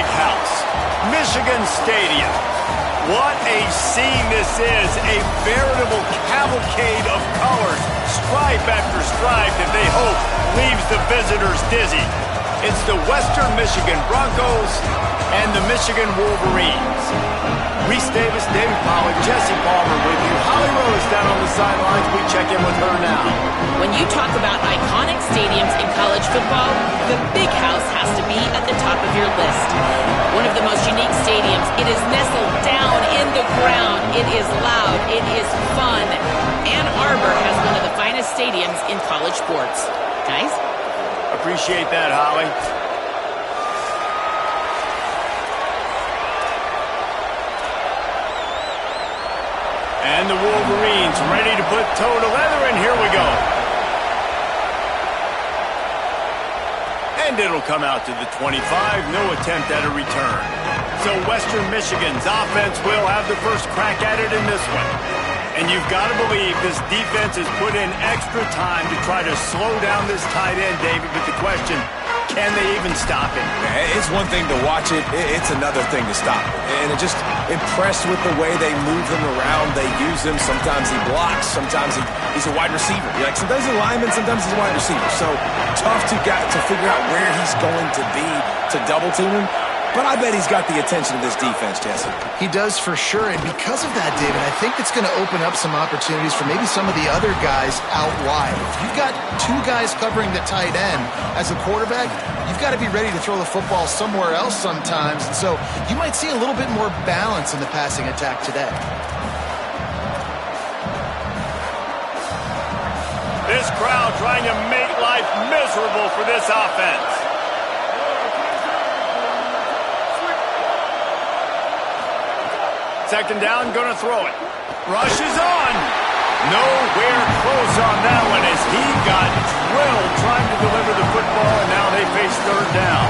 big house, Michigan Stadium. What a scene this is, a veritable cavalcade of colors, stripe after stripe that they hope leaves the visitors dizzy. It's the Western Michigan Broncos and the Michigan Wolverines. Reese Davis, David Pollack, Jesse Palmer with you. Holly Rose down on the sidelines. We check in with her now. When you talk about iconic stadiums in college football, the Big House has to be at the top of your list. One of the most unique stadiums. It is nestled down in the ground. It is loud. It is fun. Ann Arbor has one of the finest stadiums in college sports. Guys? Appreciate that, Holly. And the Wolverines ready to put toe to leather, and here we go. And it'll come out to the 25, no attempt at a return. So Western Michigan's offense will have the first crack at it in this one. And you've got to believe this defense has put in extra time to try to slow down this tight end, David, but the question, can they even stop him? It's one thing to watch it. It's another thing to stop it. And I'm just impressed with the way they move him around. They use him. Sometimes he blocks. Sometimes he's a wide receiver. Like sometimes he's a lineman. Sometimes he's a wide receiver. So tough to figure out where he's going to be to double team him. But I bet he's got the attention of this defense, Jesse. He does for sure, and because of that, David, I think it's going to open up some opportunities for maybe some of the other guys out wide. If you've got two guys covering the tight end as a quarterback, you've got to be ready to throw the football somewhere else sometimes. So you might see a little bit more balance in the passing attack today. This crowd trying to make life miserable for this offense. Second down, going to throw it. Rush is on. Nowhere close on that one as he got drilled trying to deliver the football, and now they face third down.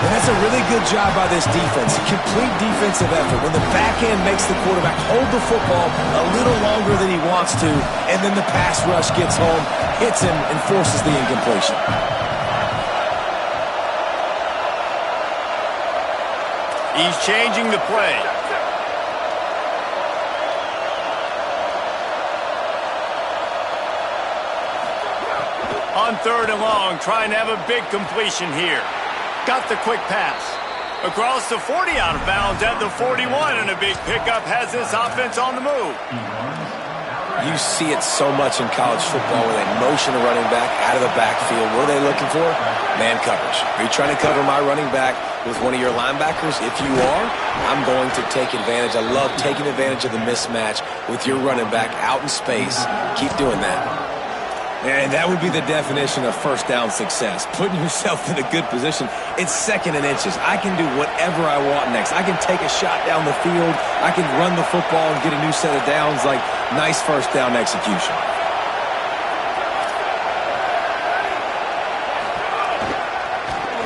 And that's a really good job by this defense. Complete defensive effort. When the back end makes the quarterback hold the football a little longer than he wants to, and then the pass rush gets home, hits him, and forces the incompletion. He's changing the play. On third and long, trying to have a big completion here. Got the quick pass. Across the 40, out of bounds at the 41, and a big pickup has this offense on the move. You see it so much in college football where they motion a running back out of the backfield. What are they looking for? Man coverage. Are you trying to cover my running back with one of your linebackers? If you are, I'm going to take advantage. I love taking advantage of the mismatch with your running back out in space. Keep doing that. And that would be the definition of first down success. Putting yourself in a good position. It's second and inches. I can do whatever I want next. I can take a shot down the field. I can run the football and get a new set of downs. Like, nice first down execution.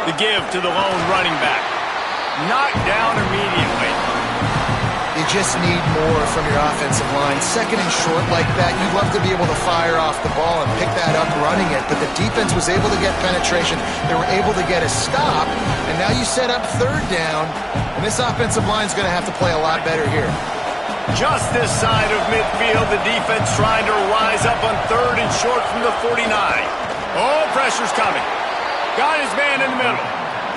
The give to the lone running back. Knocked down immediately. You just need more from your offensive line. Second and short like that, you'd love to be able to fire off the ball and pick that up running it, but the defense was able to get penetration. They were able to get a stop, and now you set up third down, and this offensive line is going to have to play a lot better here. Just this side of midfield, the defense trying to rise up on third and short from the 49. Oh, pressure's coming. Got his man in the middle.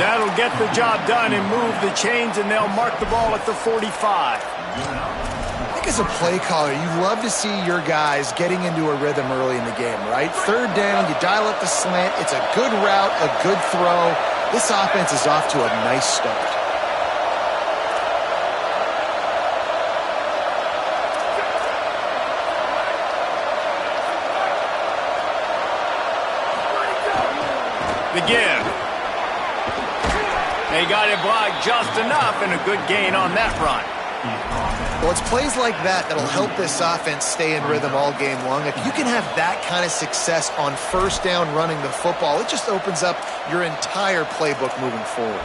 That'll get the job done and move the chains, and they'll mark the ball at the 45. I think as a play caller, you love to see your guys getting into a rhythm early in the game, right? Third down, you dial up the slant. It's a good route, a good throw. This offense is off to a nice start. The give. They got it blocked just enough, and a good gain on that run. Well, it's plays like that that'll help this offense stay in rhythm all game long. If you can have that kind of success on first down running the football, it just opens up your entire playbook moving forward.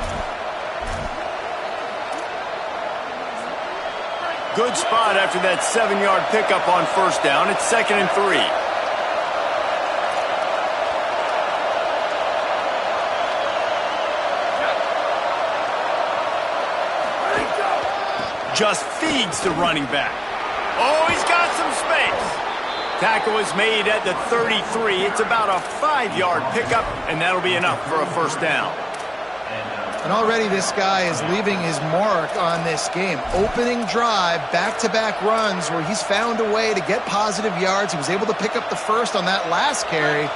Good spot after that 7-yard pickup on first down. It's 2nd and 3. just feeds the running back. Oh, he's got some space. Tackle is made at the 33. It's about a 5-yard pickup, and that'll be enough for a first down. And already this guy is leaving his mark on this game. Opening drive, back-to-back runs where he's found a way to get positive yards. He was able to pick up the first on that last carry.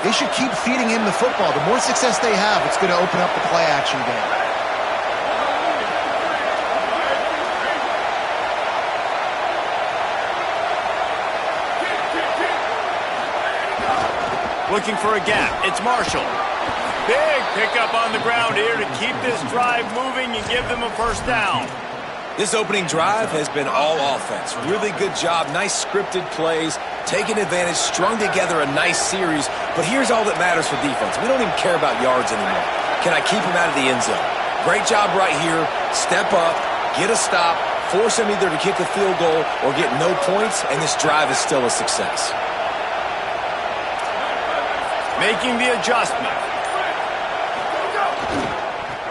They should keep feeding him the football. The more success they have, it's going to open up the play-action game. Looking for a gap. It's Marshall. Big pickup on the ground here to keep this drive moving and give them a first down. This opening drive has been all offense. Really good job. Nice scripted plays. Taking advantage. Strung together a nice series. But here's all that matters for defense. We don't even care about yards anymore. Can I keep him out of the end zone? Great job right here. Step up. Get a stop. Force him either to kick a field goal or get no points. And this drive is still a success. Making the adjustment.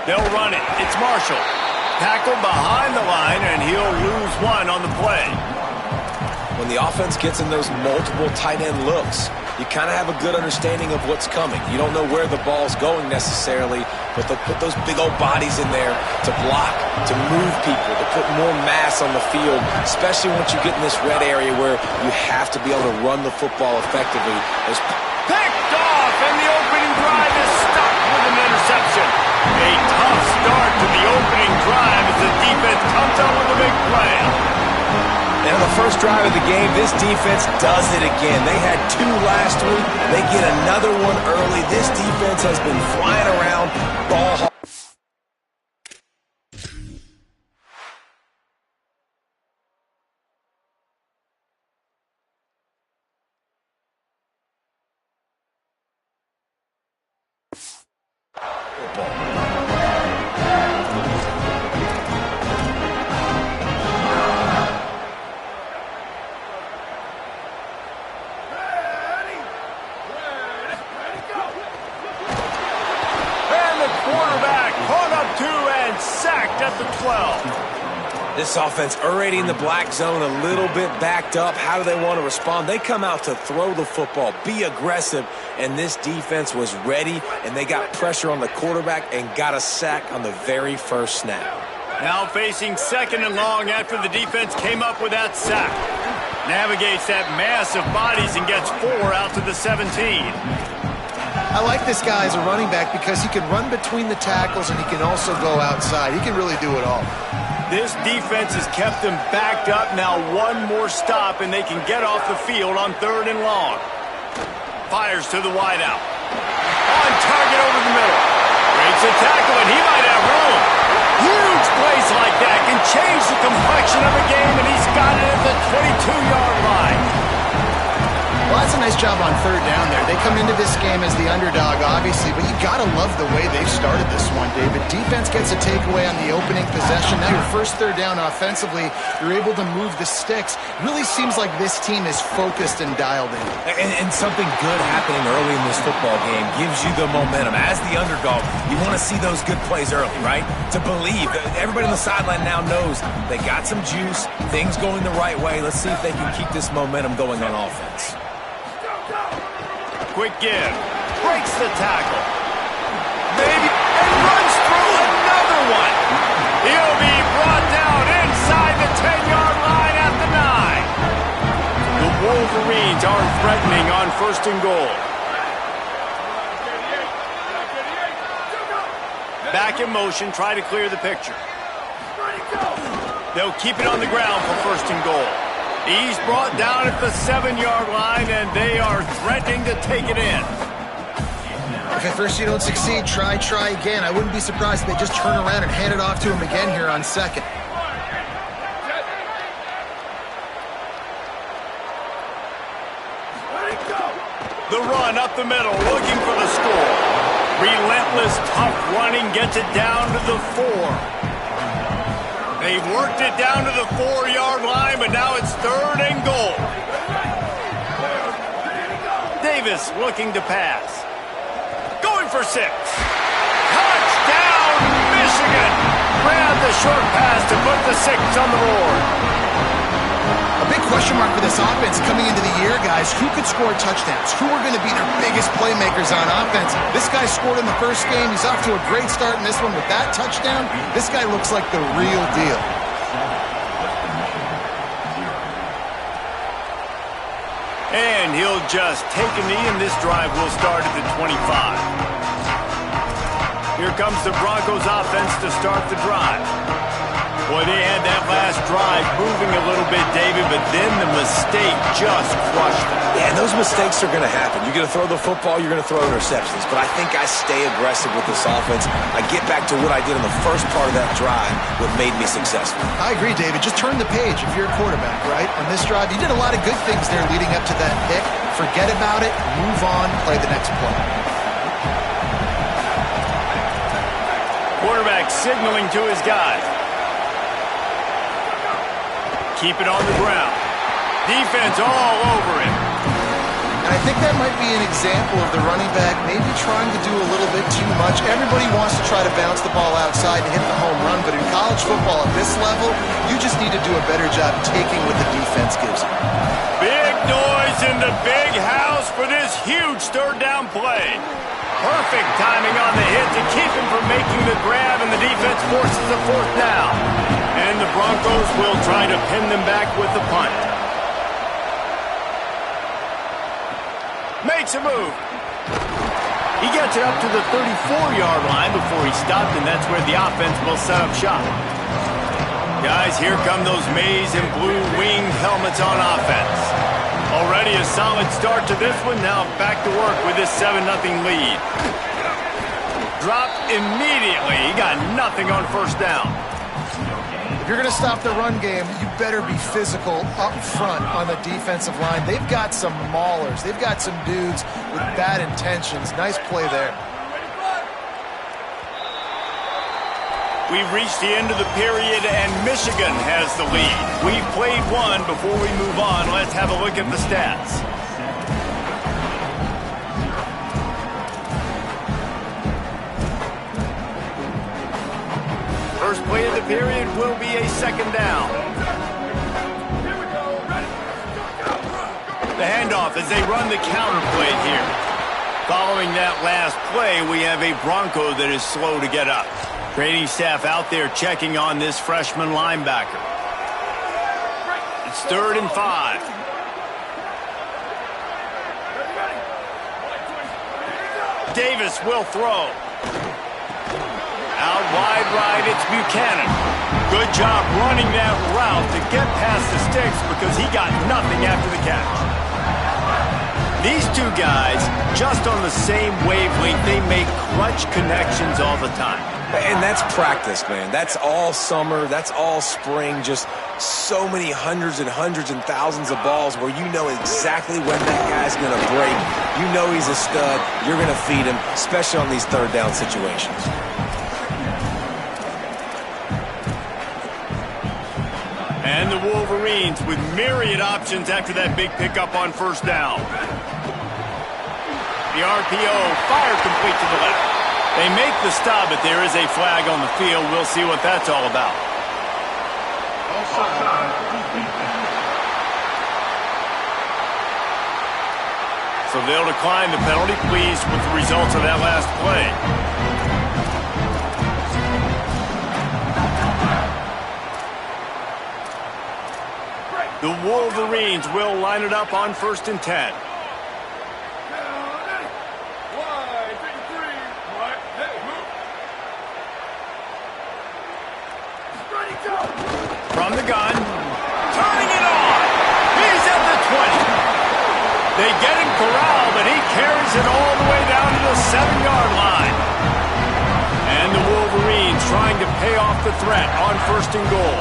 They'll run it. It's Marshall. Tackled behind the line, and he'll lose one on the play. When the offense gets in those multiple tight end looks, you kind of have a good understanding of what's coming. You don't know where the ball's going necessarily, but they'll put those big old bodies in there to block, to move people, to put more mass on the field, especially once you get in this red area where you have to be able to run the football effectively. Picked off, and the opening drive is stuck with an interception. A tough start to the opening drive as the defense comes up with a big play. And on the first drive of the game, this defense does it again. They had 2 last week. They get another one early. This defense has been flying around ball hard. Sacked at the 12. This offense already in the black zone, a little bit backed up. How do they want to respond? They come out to throw the football, be aggressive, and this defense was ready, and they got pressure on the quarterback and got a sack on the very first snap. Now facing 2nd and long after the defense came up with that sack. Navigates that mass of bodies and gets 4 out to the 17. I like this guy as a running back because he can run between the tackles and he can also go outside. He can really do it all. This defense has kept them backed up. Now one more stop and they can get off the field on 3rd and long. Fires to the wideout. On target over the middle. Breaks a tackle and he might have room. Huge plays like that can change the complexion of a game, and he's got it at the 22-yard line. Well, that's a nice job on 3rd down there. They come into this game as the underdog, obviously, but you got to love the way they've started this one, David. Defense gets a takeaway on the opening possession. Now your first 3rd down offensively, you're able to move the sticks. Really seems like this team is focused and dialed in. And something good happening early in this football game gives you the momentum. As the underdog, you want to see those good plays early, right? To believe. Everybody on the sideline now knows they got some juice, things going the right way. Let's see if they can keep this momentum going on offense. Quick give. Breaks the tackle. Maybe. And runs through another one. He'll be brought down inside the 10-yard line at the 9. The Wolverines are threatening on 1st and goal. Back in motion. Try to clear the picture. They'll keep it on the ground for 1st and goal. He's brought down at the 7-yard line, and they are threatening to take it in. If at first you don't succeed, try again. I wouldn't be surprised if they just turn around and hand it off to him again here on 2nd. The run up the middle, looking for the score. Relentless, tough running gets it down to the 4. They've worked it down to the 4-yard line, but now it's 3rd and goal. Davis looking to pass. Going for 6. Touchdown, Michigan! Grab the short pass to put the 6 on the board. A big question mark for this offense coming into the year, guys. Who could score touchdowns? Who are going to be their biggest playmakers on offense? This guy scored in the first game. He's off to a great start in this one with that touchdown. This guy looks like the real deal. And he'll just take a knee, and this drive will start at the 25. Here comes the Broncos offense to start the drive. Boy, they had that last drive moving a little bit, David, but then the mistake just crushed them. Yeah, and those mistakes are going to happen. You're going to throw the football, you're going to throw interceptions. But I think I stay aggressive with this offense. I get back to what I did in the first part of that drive, what made me successful. I agree, David. Just turn the page if you're a quarterback, right? On this drive, you did a lot of good things there leading up to that pick. Forget about it, move on, play the next play. Quarterback signaling to his guys. Keep it on the ground. Defense all over him. And I think that might be an example of the running back maybe trying to do a little bit too much. Everybody wants to try to bounce the ball outside and hit the home run, but in college football at this level, you just need to do a better job taking what the defense gives you. Big noise in the big house for this huge third down play. Perfect timing on the hit to keep him from making the grab, and the defense forces a 4th down. And the Broncos will try to pin them back with the punt. Makes a move. He gets it up to the 34-yard line before he stopped, and that's where the offense will set up shop. Guys, here come those maize and blue winged helmets on offense. Already a solid start to this one. Now back to work with this 7-0 lead. Dropped immediately. He got nothing on 1st down. If you're going to stop the run game, you better be physical up front on the defensive line. They've got some maulers. They've got some dudes with bad intentions. Nice play there. We've reached the end of the period, and Michigan has the lead. We've played one. Before we move on, let's have a look at the stats. First play of the period will be a 2nd down. The handoff as they run the counter play here. Following that last play, we have a Bronco that is slow to get up. Training staff out there checking on this freshman linebacker. It's 3rd and 5. Davis will throw. Out wide right, it's Buchanan. Good job running that route to get past the sticks because he got nothing after the catch. These two guys, just on the same wavelength, they make clutch connections all the time. And that's practice, man. That's all summer. That's all spring. Just so many hundreds and thousands of balls where you know exactly when that guy's going to break. You know he's a stud. You're going to feed him, especially on these 3rd down situations. And the Wolverines with myriad options after that big pickup on 1st down. The RPO fired complete to the left. They make the stop, but there is a flag on the field. We'll see what that's all about. So they'll decline the penalty, pleased with the results of that last play. The Wolverines will line it up on 1st and 10. From the gun, turning it on. He's at the 20. They get him corralled, but he carries it all the way down to the 7-yard line. And the Wolverines trying to pay off the threat on 1st and goal.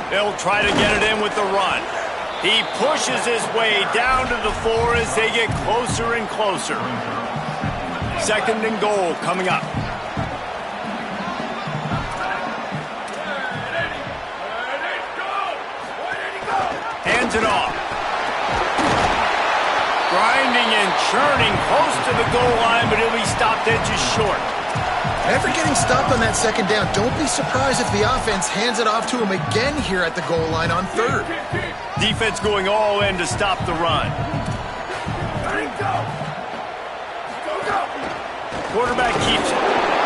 They'll try to get it in with the run. He pushes his way down to the 4 as they get closer and closer. 2nd and goal coming up. Hands it off. Grinding and churning close to the goal line, but he'll be stopped dead just short. After getting stopped on that second down, don't be surprised if the offense hands it off to him again here at the goal line on third. Defense going all in to stop the run. Quarterback keeps it.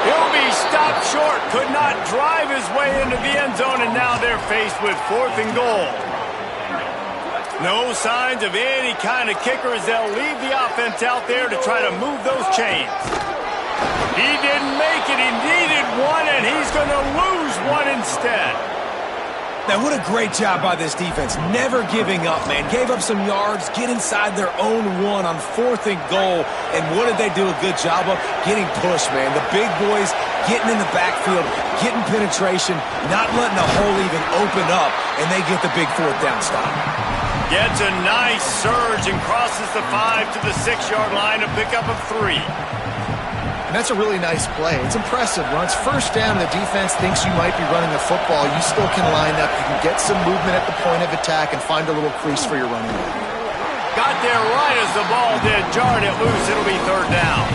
He'll be stopped short. Could not drive his way into the end zone, and now they're faced with 4th and goal. No signs of any kind of kicker as they'll leave the offense out there to try to move those chains. He didn't make it. He needed one, and he's going to lose one instead. Now, what a great job by this defense. Never giving up, man. Gave up some yards, get inside their own one on 4th and goal. And what did they do a good job of? Getting pushed, man. The big boys getting in the backfield, getting penetration, not letting the hole even open up, and they get the big 4th down stop. Gets a nice surge and crosses the 5 to the 6-yard line, a pickup of 3. And that's a really nice play. It's impressive. When it's first down and the defense thinks you might be running the football, you still can line up. You can get some movement at the point of attack and find a little crease for your running back. Got there right as the ball did. Jarred it loose. It'll be 3rd down.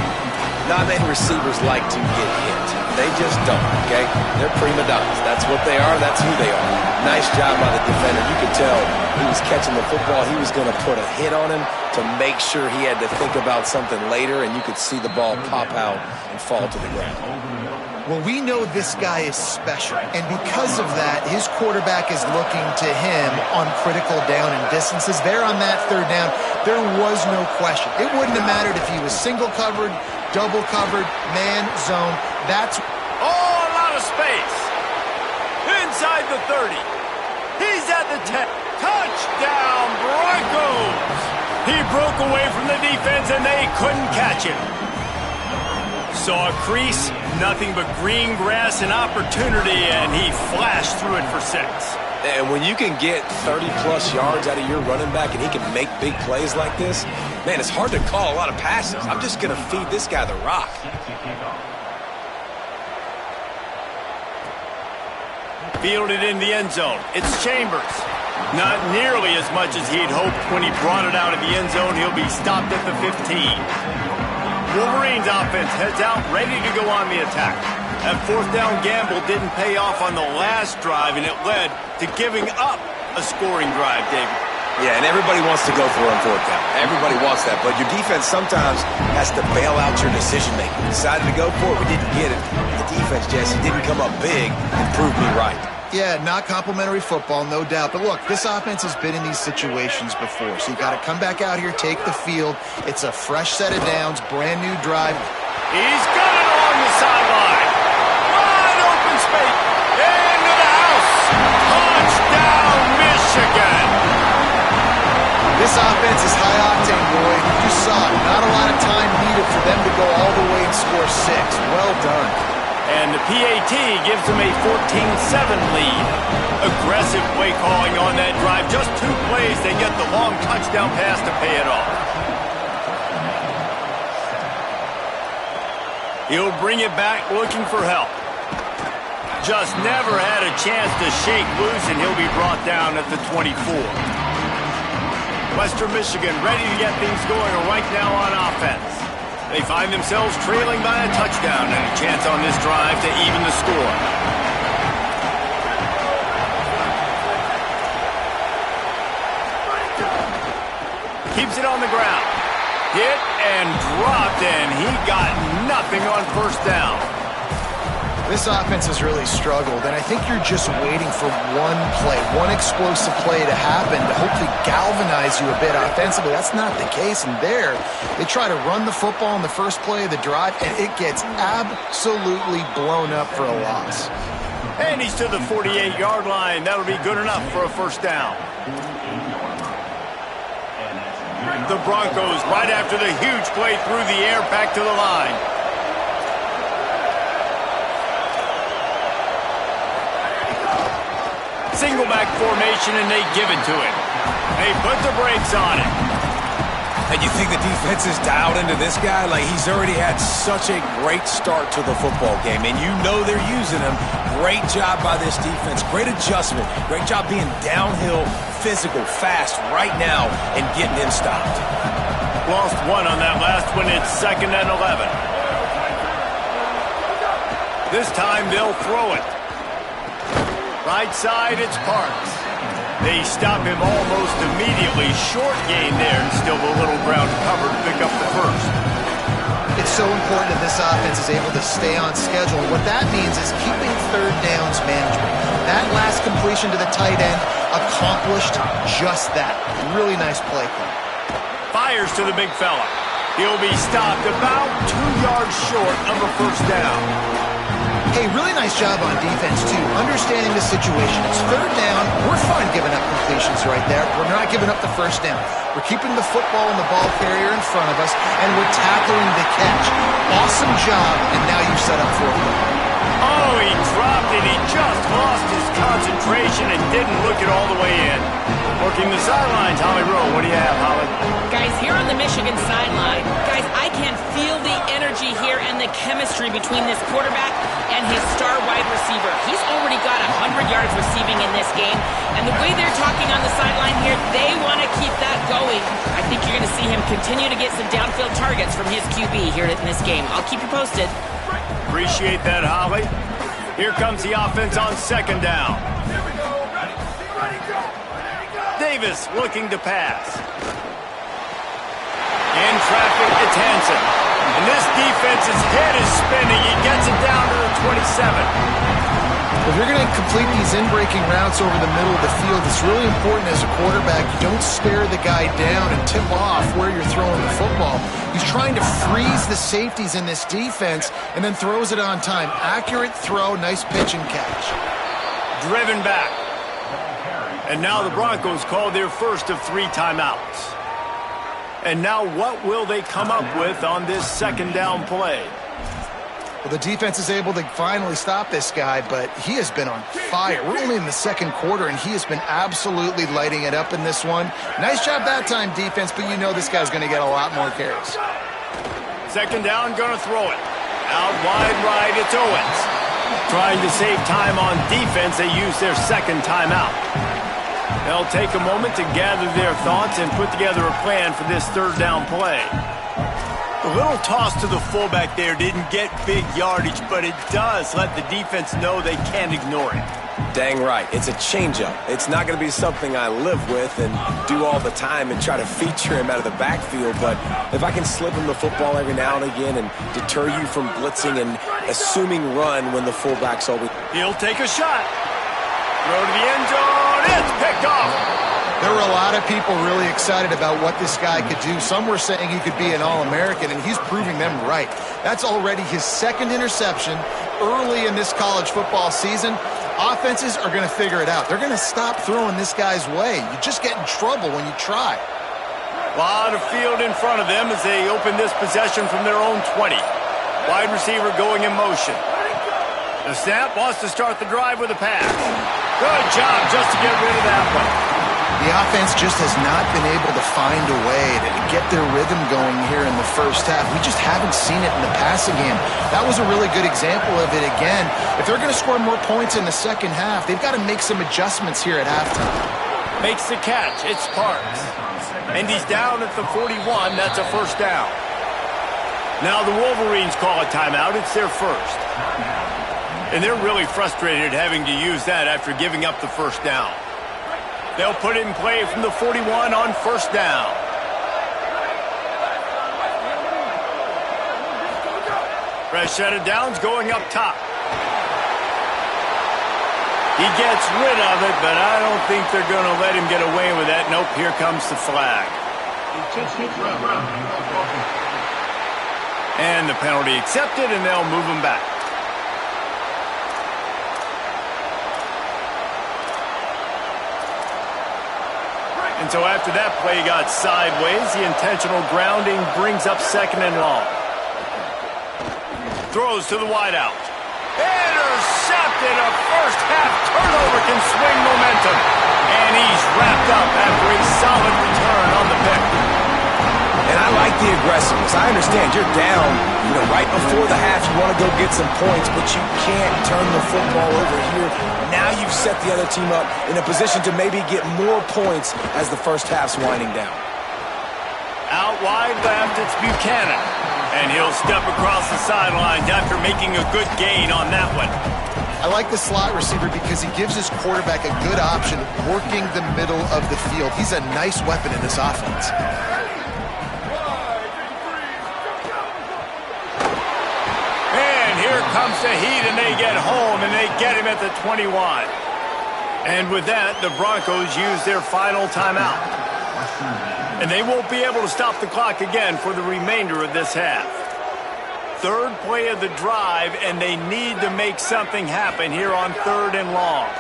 Not many receivers like to get hit. They just don't, okay? They're prima donnas. That's what they are. That's who they are. Nice job by the defender. You could tell he was catching the football. He was going to put a hit on him to make sure he had to think about something later, and you could see the ball pop out and fall to the ground. Well, we know this guy is special, and because of that, his quarterback is looking to him on critical down and distances. There on that 3rd down, there was no question. It wouldn't have mattered if he was single covered, double covered, man, zone. That's a lot of space. Inside the 30. He's at the 10. Touchdown, Broncos! He broke away from the defense, and they couldn't catch him. Saw a crease, nothing but green grass and opportunity, and he flashed through it for 6. And when you can get 30-plus yards out of your running back and he can make big plays like this, man, it's hard to call a lot of passes. I'm just going to feed this guy the rock. Fielded in the end zone. It's Chambers. Not nearly as much as he'd hoped when he brought it out of the end zone. He'll be stopped at the 15. Wolverines offense heads out, ready to go on the attack. That 4th down gamble didn't pay off on the last drive, and it led to giving up a scoring drive, David. Yeah, and everybody wants to go for it on 4th down. Everybody wants that, but your defense sometimes has to bail out your decision-making. We decided to go for it. We didn't get it. The defense, Jesse, didn't come up big and proved me right. Yeah, not complimentary football, no doubt. But look, this offense has been in these situations before. So you got to come back out here, take the field. It's a fresh set of downs, brand new drive. He's got it along the sideline. Wide open space. Into the house. Touchdown, Michigan. This offense is high octane, boy. You just saw it. Not a lot of time needed for them to go all the way and score 6. Well done. And the PAT gives them a 14-7 lead. Aggressive play calling on that drive. Just 2 plays, they get the long touchdown pass to pay it off. He'll bring it back looking for help. Just never had a chance to shake loose, and he'll be brought down at the 24. Western Michigan ready to get things going right now on offense. They find themselves trailing by a touchdown and a chance on this drive to even the score. Keeps it on the ground. Hit and dropped, and he got nothing on 1st down. This offense has really struggled, and I think you're just waiting for one play, one explosive play to happen to hopefully galvanize you a bit offensively. That's not the case, and there, they try to run the football in the first play of the drive, and it gets absolutely blown up for a loss. And he's to the 48-yard line. That'll be good enough for a 1st down. The Broncos, right after the huge play through the air, back to the line. Single back formation, and they give it to him. They put the brakes on it. And you think the defense is dialed into this guy? Like, he's already had such a great start to the football game, and you know they're using him. Great job by this defense. Great adjustment. Great job being downhill, physical, fast right now, and getting him stopped. Lost 1 on that last one. It's 2nd and 11. This time they'll throw it. Right side, it's Parks. They stop him almost immediately. Short gain there, and still a little ground cover to pick up the first. It's so important that this offense is able to stay on schedule. What that means is keeping third downs manageable. That last completion to the tight end accomplished just that. Really nice play call. Fires to the big fella. He'll be stopped about 2 yards short of a first down. Hey, really nice job on defense, too, understanding the situation. It's third down. We're fine giving up completions right there. We're not giving up the first down. We're keeping the football and the ball carrier in front of us, and we're tackling the catch. Awesome job, and now you've set up fourth down. Oh, he dropped it. He just lost his concentration and didn't look it all the way in. Working the sidelines, Holly Rowe. What do you have, Holly? Guys, here on the Michigan sideline, guys, I can feel the energy here and the chemistry between this quarterback and his star wide receiver. He's already got 100 yards receiving in this game, and the way they're talking on the sideline here, they want to keep that going. I think you're going to see him continue to get some downfield targets from his QB here in this game. I'll keep you posted. Appreciate that, Holly. Here comes the offense on second down. Davis looking to pass. In traffic, it's Hansen. And this defense's head is spinning. He gets it down to the 27. If you're going to complete these in-breaking routes over the middle of the field, it's really important as a quarterback you don't stare the guy down and tip off where you're throwing the football. He's trying to freeze the safeties in this defense and then throws it on time. Accurate throw, nice pitch and catch. Driven back. And now the Broncos call their first of 3 timeouts. And now what will they come up with on this second down play? Well, the defense is able to finally stop this guy, but he has been on fire. We're only in the second quarter, and he has been absolutely lighting it up in this one. Nice job that time, defense, but you know this guy's going to get a lot more carries. Second down, going to throw it. Out wide right, it's Owens. Trying to save time on defense, they use their second timeout. They'll take a moment to gather their thoughts and put together a plan for this third down play. A little toss to the fullback there didn't get big yardage, but it does let the defense know they can't ignore it. Dang right. It's a changeup. It's not going to be something I live with and do all the time and try to feature him out of the backfield, but if I can slip him the football every now and again and deter you from blitzing and assuming run when the fullback's always... He'll take a shot. Throw to the end zone. It's picked off. There were a lot of people really excited about what this guy could do. Some were saying he could be an All-American, and he's proving them right. That's already his second interception early in this college football season. Offenses are going to figure it out. They're going to stop throwing this guy's way. You just get in trouble when you try. A lot of field in front of them as they open this possession from their own 20. Wide receiver going in motion. The snap wants to start the drive with a pass. Good job just to get rid of that one. The offense just has not been able to find a way to get their rhythm going here in the first half. We just haven't seen it in the passing game. That was a really good example of it again. If they're going to score more points in the second half, they've got to make some adjustments here at halftime. Makes the catch. It's Parks. And he's down at the 41. That's a first down. Now the Wolverines call a timeout. It's their first. And they're really frustrated having to use that after giving up the first down. They'll put it in play from the 41 on first down. Fresh set of downs going up top. He gets rid of it, but I don't think they're going to let him get away with that. Nope, here comes the flag. And the penalty accepted, and they'll move him back. And so after that play got sideways, the intentional grounding brings up second and long. Throws to the wideout. Intercepted. A first half turnover can swing momentum. And he's wrapped up after a solid return on the pick. And I like the aggressiveness. I understand you're down, right before the half. You want to go get some points, but you can't turn the football over here. Now you've set the other team up in a position to maybe get more points as the first half's winding down. Out wide left, it's Buchanan. And he'll step across the sidelines after making a good gain on that one. I like the slot receiver because he gives his quarterback a good option working the middle of the field. He's a nice weapon in this offense. And here comes the heat, and they get home, and they get him at the 21. And with that, the Broncos use their final timeout. And they won't be able to stop the clock again for the remainder of this half. Third play of the drive, and they need to make something happen here on 3rd and long.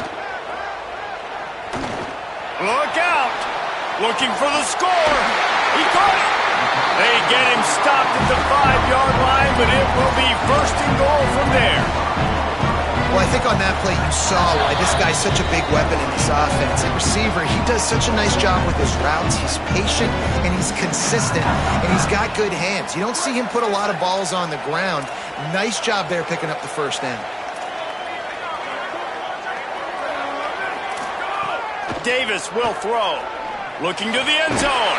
Look out! Looking for the score. He caught it. They get him stopped at the 5-yard line, but it will be 1st and goal from there. Well, I think on that play you saw why this guy's such a big weapon in this offense. At receiver, he does such a nice job with his routes. He's patient, and he's consistent, and he's got good hands. You don't see him put a lot of balls on the ground. Nice job there picking up the 1st down. Davis will throw. Looking to the end zone.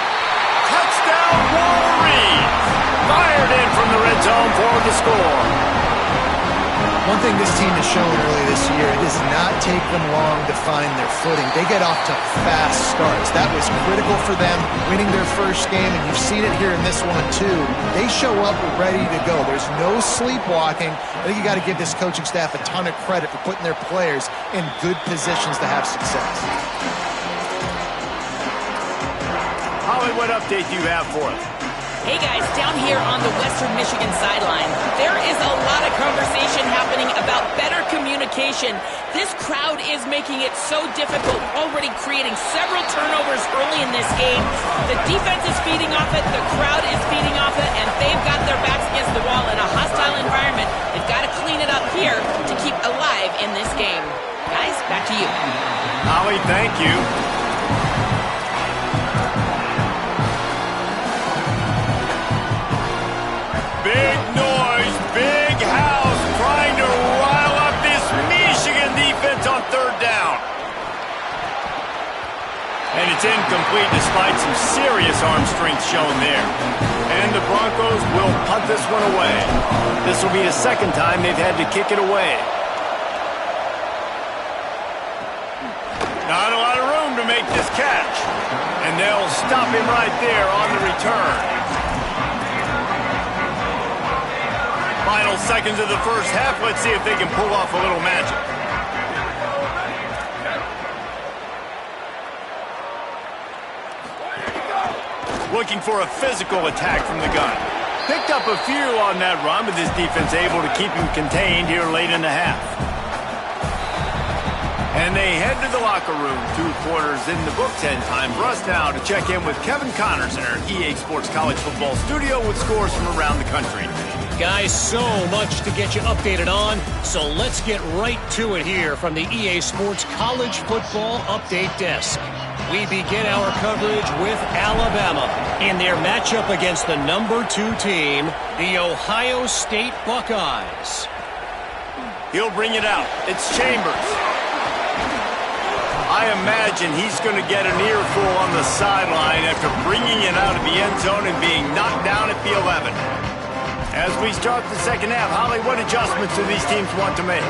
Touchdown, Wolverines! Fired in from the red zone for the score. One thing this team has shown early this year, it does not take them long to find their footing. They get off to fast starts. That was critical for them, winning their first game, and you've seen it here in this one too. They show up ready to go. There's no sleepwalking. I think you got to give this coaching staff a ton of credit for putting their players in good positions to have success. Holly, what update do you have for us? Hey guys, down here on the Western Michigan sideline, there is a lot of conversation happening about better communication. This crowd is making it so difficult, already creating several turnovers early in this game. The defense is feeding off it, the crowd is feeding off it, and they've got their backs against the wall in a hostile environment. They've got to clean it up here to keep alive in this game. Guys, back to you. Holly, thank you. Big noise, big house, trying to rile up this Michigan defense on 3rd down. And it's incomplete despite some serious arm strength shown there. And the Broncos will punt this one away. This will be the 2nd time they've had to kick it away. Not a lot of room to make this catch. And they'll stop him right there on the return. Final seconds of the first half. Let's see if they can pull off a little magic. Looking for a physical attack from the gun. Picked up a few on that run, but this defense able to keep him contained here late in the half. And they head to the locker room. 2 quarters in the books, and time for us now to check in with Kevin Connors in our EA Sports College Football studio with scores from around the country. Guys, so much to get you updated on, so let's get right to it here from the EA Sports College Football Update Desk. We begin our coverage with Alabama in their matchup against the number 2 team, the Ohio State Buckeyes. He'll bring it out. It's Chambers. I imagine he's going to get an earful on the sideline after bringing it out of the end zone and being knocked down at the 11. As we start the 2nd half, Holly, what adjustments do these teams want to make?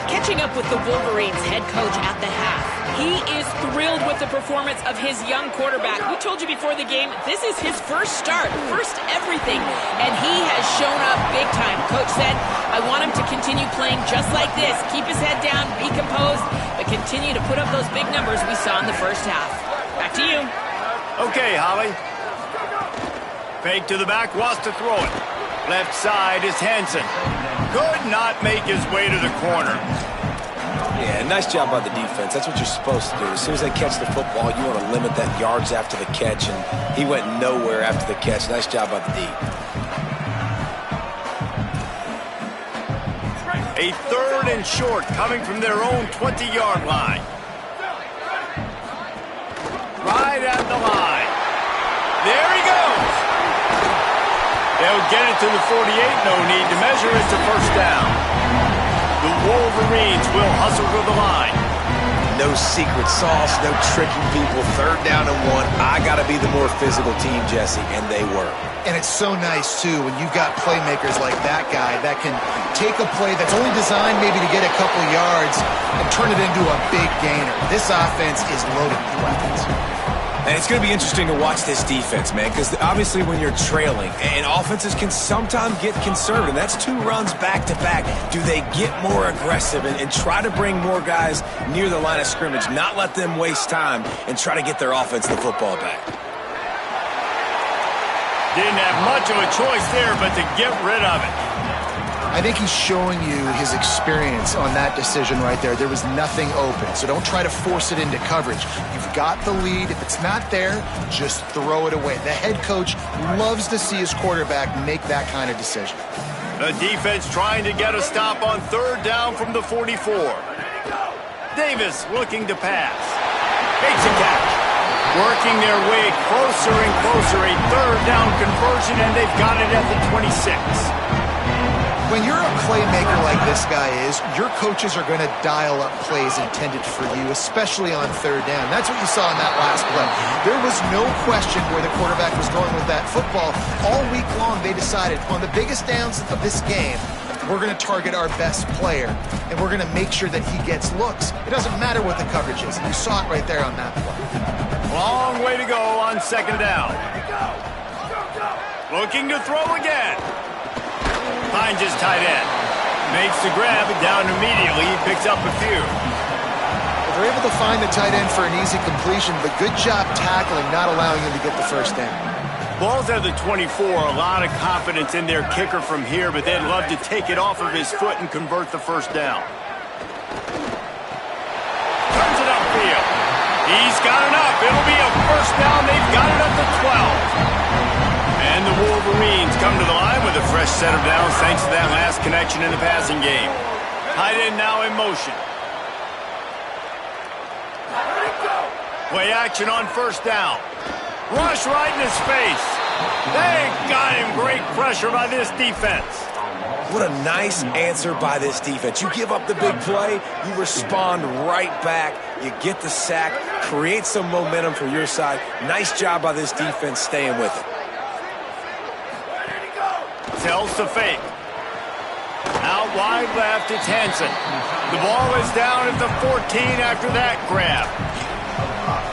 Catching up with the Wolverines head coach at the half. He is thrilled with the performance of his young quarterback. We told you before the game, this is his first start, first everything, and he has shown up big time. Coach said, I want him to continue playing just like this. Keep his head down, be composed, but continue to put up those big numbers we saw in the first half. Back to you. Okay, Holly. Fake to the back, wants to throw it. Left side is Hansen. Could not make his way to the corner. Yeah, nice job by the defense. That's what you're supposed to do. As soon as they catch the football, you want to limit that yards after the catch, and he went nowhere after the catch. Nice job by the D. A 3rd and short coming from their own 20-yard line. Right at the line. There he goes. They'll get it to the 48. No need to measure. It's a 1st down. The Wolverines will hustle to the line. no secret sauce, no tricking people. 3rd down and 1. I got to be the more physical team, Jesse, and they were. And it's so nice, too, when you've got playmakers like that guy that can take a play that's only designed maybe to get a couple yards and turn it into a big gainer. This offense is loaded with weapons. And it's going to be interesting to watch this defense, man, because obviously when you're trailing, and offenses can sometimes get conservative. That's 2 runs back-to-back. Do they get more aggressive and try to bring more guys near the line of scrimmage, not let them waste time, and try to get their offense the football back? Didn't have much of a choice there, but to get rid of it. I think he's showing you his experience on that decision right there. There was nothing open, so don't try to force it into coverage. You've got the lead. If it's not there, just throw it away. The head coach loves to see his quarterback make that kind of decision. The defense trying to get a stop on 3rd down from the 44. Davis looking to pass. Makes a catch. Working their way closer and closer. A 3rd down conversion, and they've got it at the 26. When you're a playmaker like this guy is, your coaches are going to dial up plays intended for you, especially on 3rd down. That's what you saw in that last play. There was no question where the quarterback was going with that football. All week long, they decided on the biggest downs of this game, we're going to target our best player, and we're going to make sure that he gets looks. It doesn't matter what the coverage is. You saw it right there on that play. Long way to go on 2nd down. Looking to throw again. Finds his tight end. Makes the grab, down immediately. He picks up a few. Well, they're able to find the tight end for an easy completion, but good job tackling, not allowing him to get the 1st down. Ball's at the 24. A lot of confidence in their kicker from here, but they'd love to take it off of his foot and convert the 1st down. Turns it upfield. He's got enough. It'll be a 1st down. They've got it at the 12. And the Wolverines come to the line with a fresh set of downs thanks to that last connection in the passing game. Tight end now in motion. Play action on 1st down. Rush right in his face. They got him. Great pressure by this defense. What a nice answer by this defense. You give up the big play, you respond right back, you get the sack, create some momentum for your side. Nice job by this defense staying with it. Tells to fake. Out wide left, it's Hansen. The ball is down at the 14 after that grab.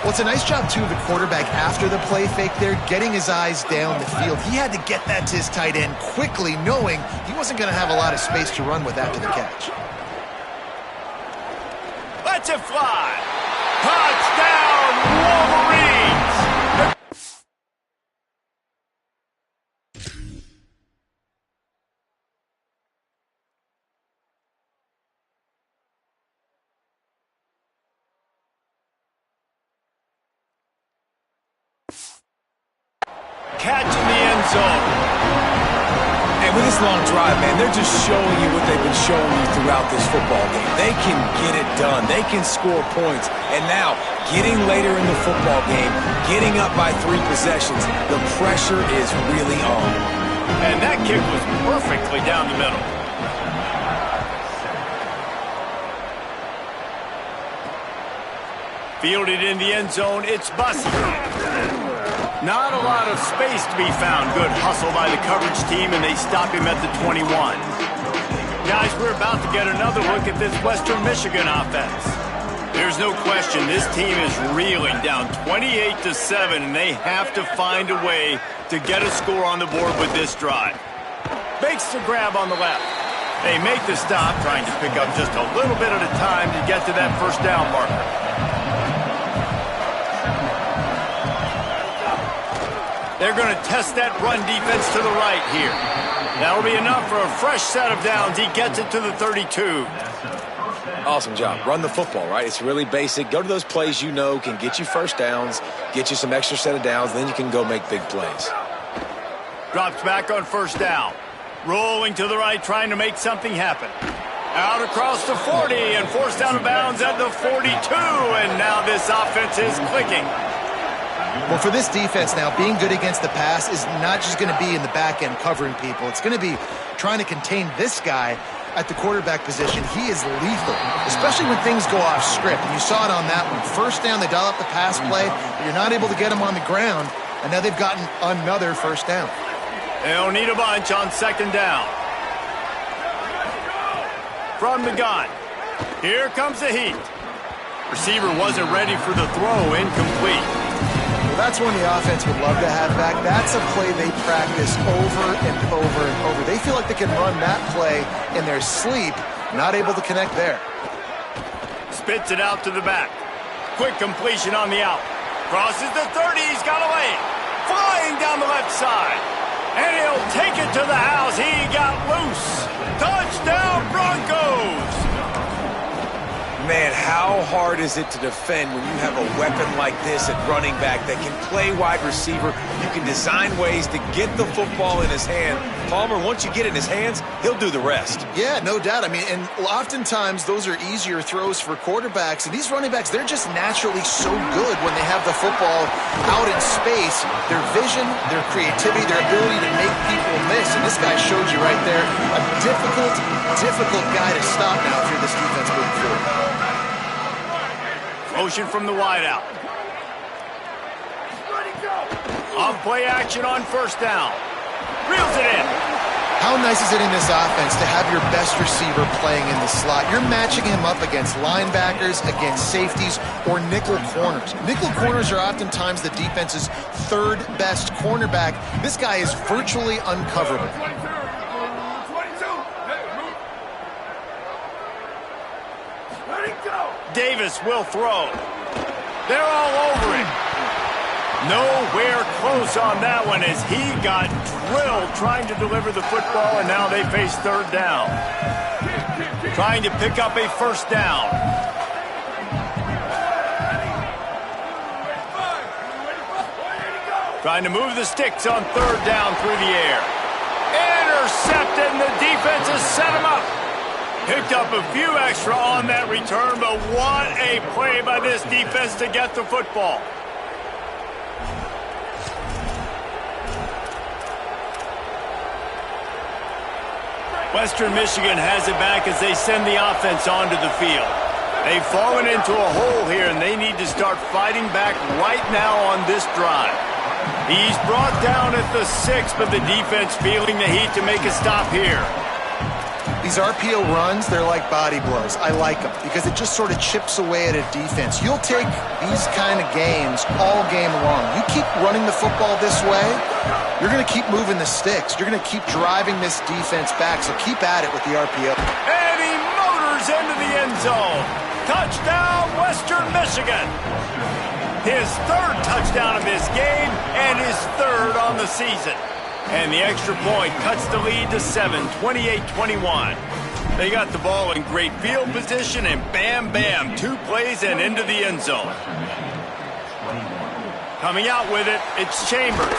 Well, it's a nice job, too, of the quarterback after the play fake there, getting his eyes down the field. He had to get that to his tight end quickly, knowing he wasn't going to have a lot of space to run with after the catch. Let's it fly. Touchdown, Wolverines! Catch in the end zone. And with this long drive, man, they're just showing you what they've been showing you throughout this football game. They can get it done. They can score points. And now, getting later in the football game, getting up by 3 possessions, the pressure is really on. And that kick was perfectly down the middle. Fielded in the end zone, it's Bussey. Not a lot of space to be found. Good hustle by the coverage team, and they stop him at the 21. Guys, we're about to get another look at this Western Michigan offense. There's no question this team is reeling down 28-7, and they have to find a way to get a score on the board with this drive. Makes the grab on the left. They make the stop, trying to pick up just a little bit at a time to get to that 1st down marker. They're going to test that run defense to the right here. That'll be enough for a fresh set of downs. He gets it to the 32. Awesome job. Run the football, right? It's really basic. Go to those plays you know can get you 1st downs, get you some extra set of downs, then you can go make big plays. Drops back on 1st down. Rolling to the right, trying to make something happen. Out across the 40 and forced out of bounds at the 42. And now this offense is clicking. Well, for this defense now, being good against the pass is not just going to be in the back end covering people. It's going to be trying to contain this guy at the quarterback position, he is lethal, especially when things go off script. And you saw it on that one. First down, they dial up the pass play, but you're not able to get him on the ground, and now they've gotten another first down. They'll need a bunch on second down. From the gun. Here comes the heat. Receiver wasn't ready for the throw, incomplete. Well, that's one the offense would love to have back. That's a play they practice over and over and over. They feel like they can run that play in their sleep, not able to connect there. Spits it out to the back. Quick completion on the out. Crosses the 30, he's got away. Flying down the left side. And he'll take it to the house. He got loose. Touchdown, Broncos! Man, how hard is it to defend when you have a weapon like this at running back that can play wide receiver? You can design ways to get the football in his hand. Palmer, once you get it in his hands, he'll do the rest. Yeah, no doubt. I mean, and oftentimes those are easier throws for quarterbacks. And these running backs, they're just naturally so good when they have the football out in space. Their vision, their creativity, their ability to make people miss. And this guy showed you right there, a difficult guy to stop now if you're this defense moving forward. Motion from the wideout. Off play action on first down. Reels it in. How nice is it in this offense to have your best receiver playing in the slot? You're matching him up against linebackers, against safeties, or nickel corners. Nickel corners are oftentimes the defense's third best cornerback. This guy is virtually uncoverable. Davis will throw. They're all over him. Nowhere close on that one as he got drilled trying to deliver the football, and now they face third down. Trying to pick up a first down. Trying to move the sticks on third down through the air. Intercepted, and the defense has set him up. Picked up a few extra on that return, but what a play by this defense to get the football. Western Michigan has it back as they send the offense onto the field. They've fallen into a hole here, and they need to start fighting back right now on this drive. He's brought down at the 6, but the defense feeling the heat to make a stop here. These RPO runs, they're like body blows. I like them because it just sort of chips away at a defense. You'll take these kind of games all game long. You keep running the football this way, you're going to keep moving the sticks. You're going to keep driving this defense back, so keep at it with the RPO. And he motors into the end zone. Touchdown, Western Michigan. His third touchdown of this game and his third on the season. And the extra point cuts the lead to 7, 28-21. They got the ball in great field position, and bam, bam, 2 plays and into the end zone. Coming out with it, it's Chambers.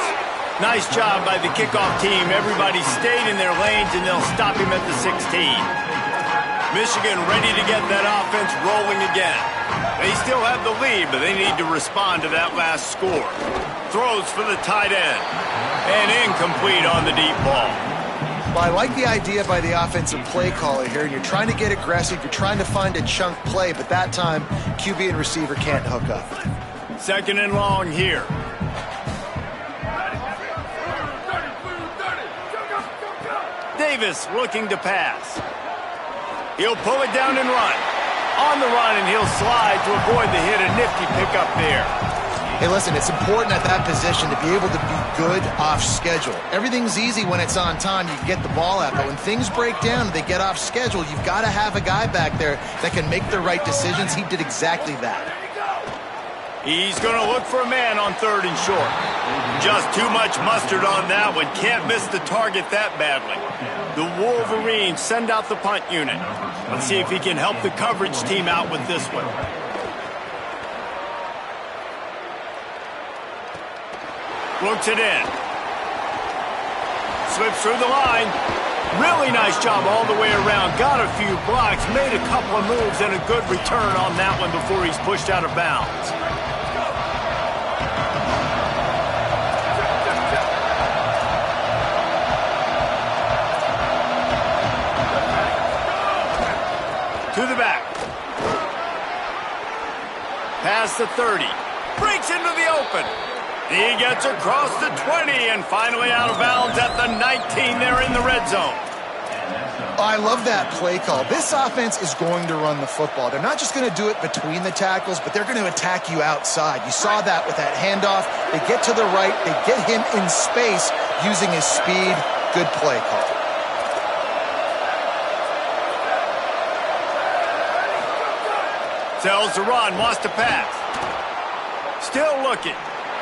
Nice job by the kickoff team. Everybody stayed in their lanes, and they'll stop him at the 16. Michigan ready to get that offense rolling again. They still have the lead, but they need to respond to that last score. Throws for the tight end. And incomplete on the deep ball. Well, I like the idea by the offensive play caller here. And you're trying to get aggressive. You're trying to find a chunk play, but that time, QB and receiver can't hook up. Second and long here. Davis looking to pass. He'll pull it down and run. On the run, and he'll slide to avoid the hit. A nifty pickup there. Hey, listen, it's important at that position to be able to be good off schedule. Everything's easy when it's on time. You can get the ball out. But when things break down, they get off schedule, you've got to have a guy back there that can make the right decisions. He did exactly that. He's going to look for a man on third and short. Just too much mustard on that one. Can't miss the target that badly. The Wolverines send out the punt unit. Let's see if he can help the coverage team out with this one. Looks it in. Slips through the line. Really nice job all the way around. Got a few blocks, made a couple of moves, and a good return on that one before he's pushed out of bounds. To the back. Past the 30. Breaks into the open. He gets across the 20 and finally out of bounds at the 19 there in the red zone. I love that play call. This offense is going to run the football. They're not just going to do it between the tackles, but they're going to attack you outside. You saw that with that handoff. They get to the right. They get him in space using his speed. Good play call. Tells to run, wants to pass. Still looking.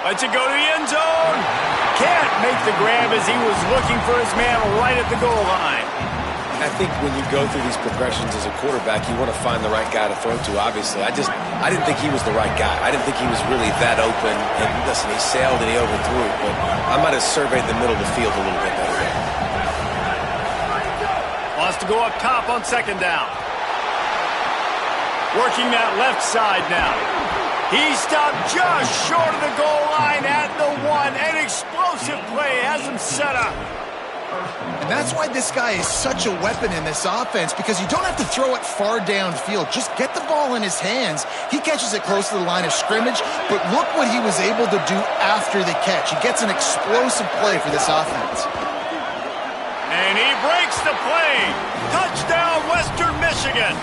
Lets it go to the end zone. Can't make the grab as he was looking for his man right at the goal line. I think when you go through these progressions as a quarterback, you want to find the right guy to throw to, obviously. I didn't think he was the right guy. I didn't think he was really that open. And listen, he sailed and he overthrew it, but I might have surveyed the middle of the field a little bit better there. Wants to go up top on second down. Working that left side now. He stopped just short of the goal line at the 1. An explosive play has him set up. And that's why this guy is such a weapon in this offense, because you don't have to throw it far downfield. Just get the ball in his hands. He catches it close to the line of scrimmage, but look what he was able to do after the catch. He gets an explosive play for this offense. And he breaks the play. Touchdown, Western Michigan.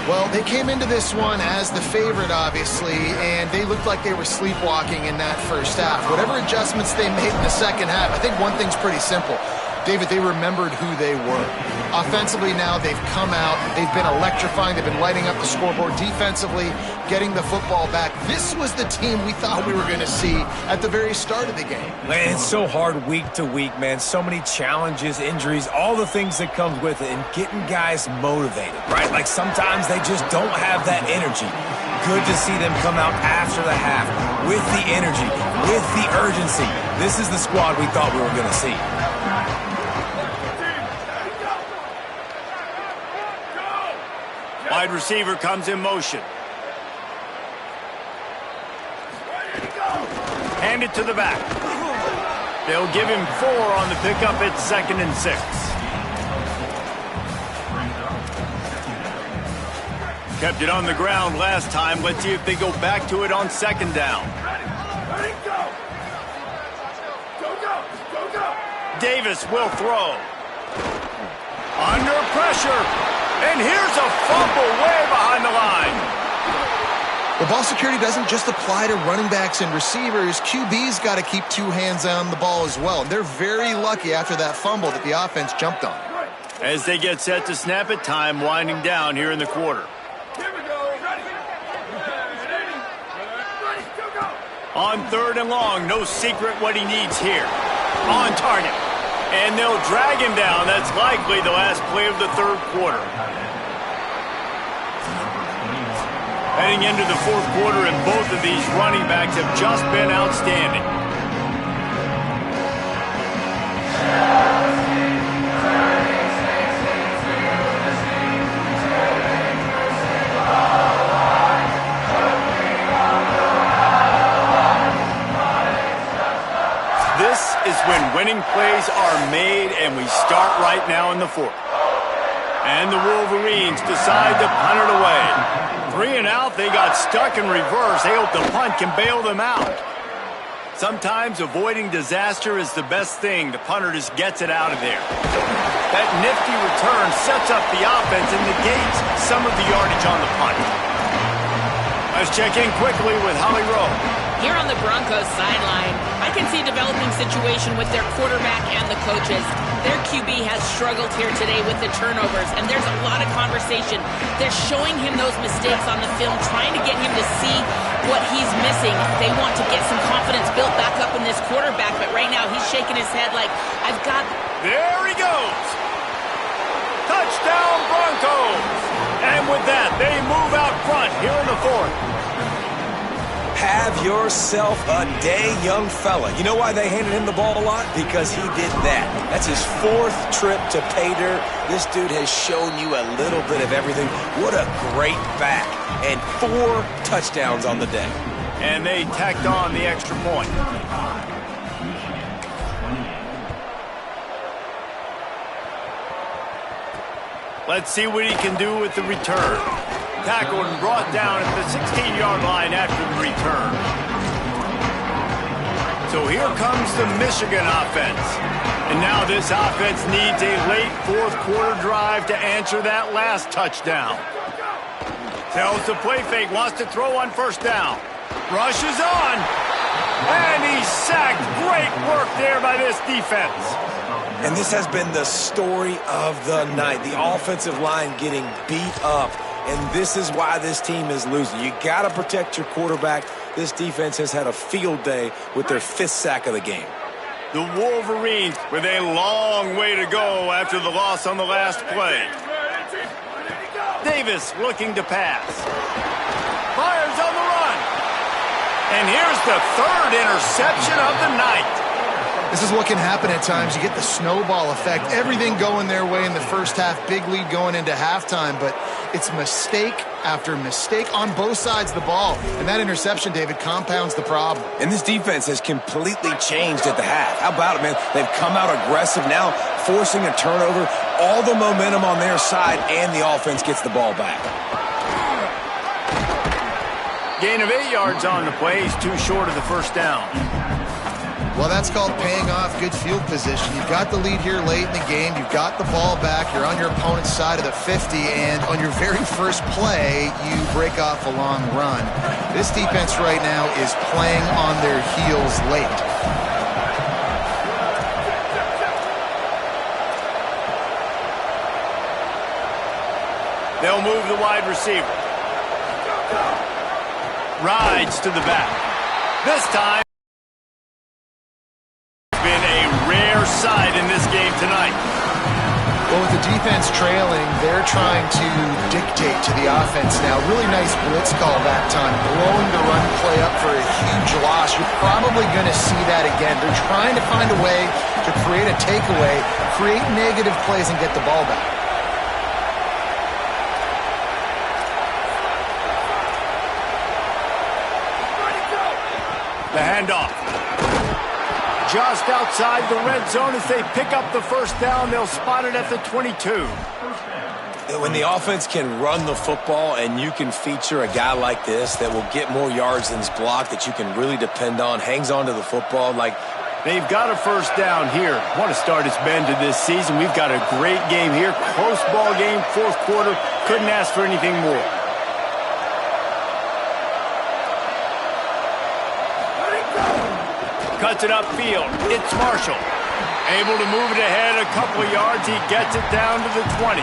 Well, they came into this one as the favorite, obviously, and they looked like they were sleepwalking in that first half. Whatever adjustments they made in the second half, I think one thing's pretty simple. David, they remembered who they were. Offensively now, they've come out. They've been electrifying. They've been lighting up the scoreboard. Defensively, getting the football back. This was the team we thought we were going to see at the very start of the game. Man, it's so hard week to week, man. So many challenges, injuries, all the things that comes with it, and getting guys motivated, right? Like sometimes they just don't have that energy. Good to see them come out after the half with the energy, with the urgency. This is the squad we thought we were going to see. Wide receiver comes in motion. Hand it to the back. They'll give him 4 on the pickup. It's 2nd and 6. Kept it on the ground last time. Let's see if they go back to it on 2nd down. Davis will throw. Under pressure. And here's a fumble way behind the line. The ball security doesn't just apply to running backs and receivers. QB's got to keep 2 hands on the ball as well. And they're very lucky after that fumble that the offense jumped on. As they get set to snap it, time winding down here in the quarter. On 3rd and long, no secret what he needs here. On target. And they'll drag him down. That's likely the last play of the 3rd quarter. Heading into the 4th quarter, and both of these running backs have just been outstanding. This is when winning plays are made, and we start right now in the 4th. And the Wolverines decide to punt it away. 3 and out, they got stuck in reverse. They hope the punt can bail them out. Sometimes avoiding disaster is the best thing. The punter just gets it out of there. That nifty return sets up the offense and negates some of the yardage on the punt. Let's check in quickly with Holly Rowe. Here on the Broncos sideline, I can see a developing situation with their quarterback and the coaches. Their QB has struggled here today with the turnovers, and there's a lot of conversation. They're showing him those mistakes on the film, trying to get him to see what he's missing. They want to get some confidence built back up in this quarterback, but right now he's shaking his head like, I've got... There he goes! Touchdown Broncos! And with that, they move out front here in the 4th. Have yourself a day, young fella. You know why they handed him the ball a lot? Because he did that. That's his 4th trip to pay dirt. This dude has shown you a little bit of everything. What a great back. And 4 touchdowns on the day. And they tacked on the extra point. Let's see what he can do with the return. Tackled and brought down at the 16-yard line after the return. So here comes the Michigan offense. And now this offense needs a late fourth-quarter drive to answer that last touchdown. Tells the play fake, wants to throw on first down. Rushes on. And he's sacked. Great work there by this defense. And this has been the story of the night. The offensive line getting beat up. And this is why this team is losing. You got to protect your quarterback. This defense has had a field day with their 5th sack of the game. The Wolverines with a long way to go after the loss on the last play. Davis looking to pass. Fires on the run. And here's the 3rd interception of the night. This is what can happen at times. You get the snowball effect. Everything going their way in the first half. Big lead going into halftime. But it's mistake after mistake on both sides of the ball. And that interception, David, compounds the problem. And this defense has completely changed at the half. How about it, man? They've come out aggressive now, forcing a turnover. All the momentum on their side, and the offense gets the ball back. Gain of 8 yards on the play. He's too short of the first down. Well, that's called paying off good field position. You've got the lead here late in the game. You've got the ball back. You're on your opponent's side of the 50, and on your very first play, you break off a long run. This defense right now is playing on their heels late. They'll move the wide receiver. Rides to the back. This time, side in this game tonight. Well, with the defense trailing, they're trying to dictate to the offense now. Really nice blitz call that time, blowing the run play up for a huge loss. You're probably going to see that again. They're trying to find a way to create a takeaway, create negative plays, and get the ball back. The handoff. Just outside the red zone as they pick up the first down. They'll spot it at the 22. When the offense can run the football and you can feature a guy like this that will get more yards than his block, that you can really depend on, hangs on to the football. Like, they've got a first down here. What a start it's been to this season. We've got a great game here. Close ball game, fourth quarter. Couldn't ask for anything more. Cuts it upfield. It's Marshall. Able to move it ahead a couple of yards. He gets it down to the 20.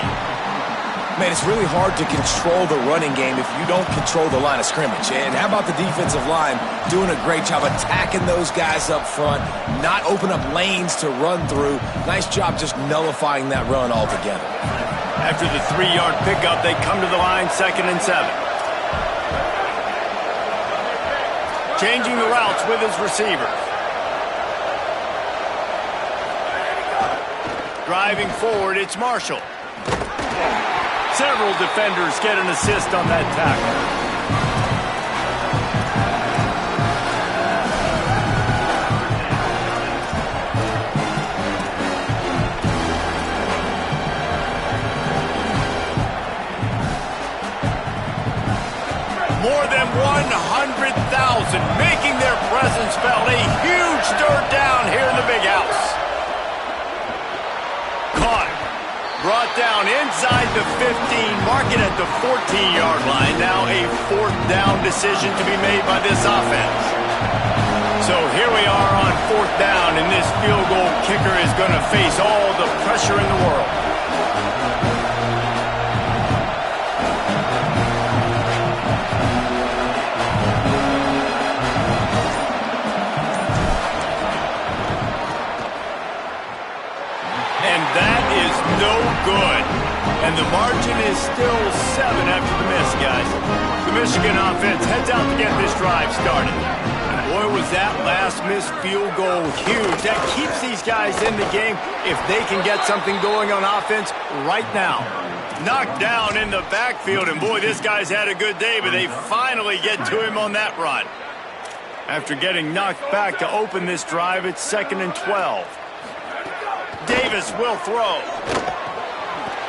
Man, it's really hard to control the running game if you don't control the line of scrimmage. And how about the defensive line doing a great job attacking those guys up front, not open up lanes to run through. Nice job just nullifying that run altogether. After the 3-yard pickup, they come to the line, 2nd and 7. Changing the routes with his receiver. Driving forward, it's Marshall. Several defenders get an assist on that tackle. More than 100,000 making their presence felt. A huge third down here in the big house. Caught. Brought down inside the 15, mark it at the 14-yard line. Now a 4th down decision to be made by this offense. So here we are on 4th down, and this field goal kicker is going to face all the pressure in the world. And that is no good. And the margin is still 7 after the miss, guys. The Michigan offense heads out to get this drive started. And boy, was that last missed field goal huge. That keeps these guys in the game if they can get something going on offense right now. Knocked down in the backfield, and boy, this guy's had a good day, but they finally get to him on that run. After getting knocked back to open this drive, it's 2nd and 12. Davis will throw.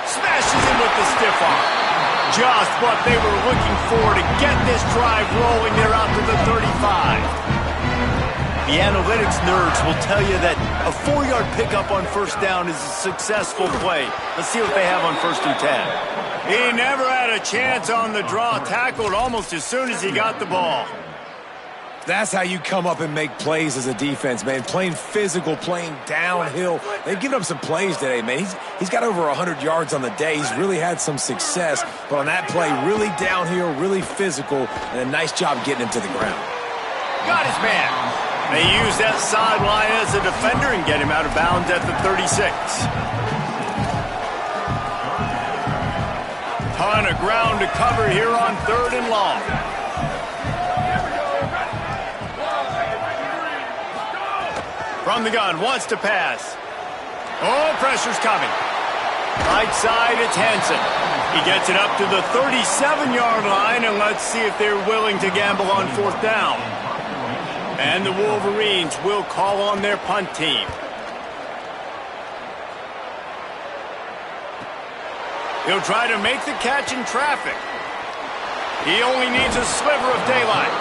Smashes him with the stiff arm. Just what they were looking for to get this drive rolling there out to the 35. The analytics nerds will tell you that a 4-yard pickup on first down is a successful play. Let's see what they have on 1st and 10. He never had a chance on the draw, tackled almost as soon as he got the ball. That's how you come up and make plays as a defense, man. Playing physical, playing downhill. They've given up some plays today, man. He's got over 100 yards on the day. He's really had some success. But on that play, really downhill, really physical, and a nice job getting him to the ground. Got his man. They use that sideline as a defender and get him out of bounds at the 36. Ton of ground to cover here on 3rd and long. From the gun, wants to pass. Oh, pressure's coming. Right side, it's Hansen. He gets it up to the 37-yard line, and let's see if they're willing to gamble on 4th down. And the Wolverines will call on their punt team. He'll try to make the catch in traffic. He only needs a sliver of daylight.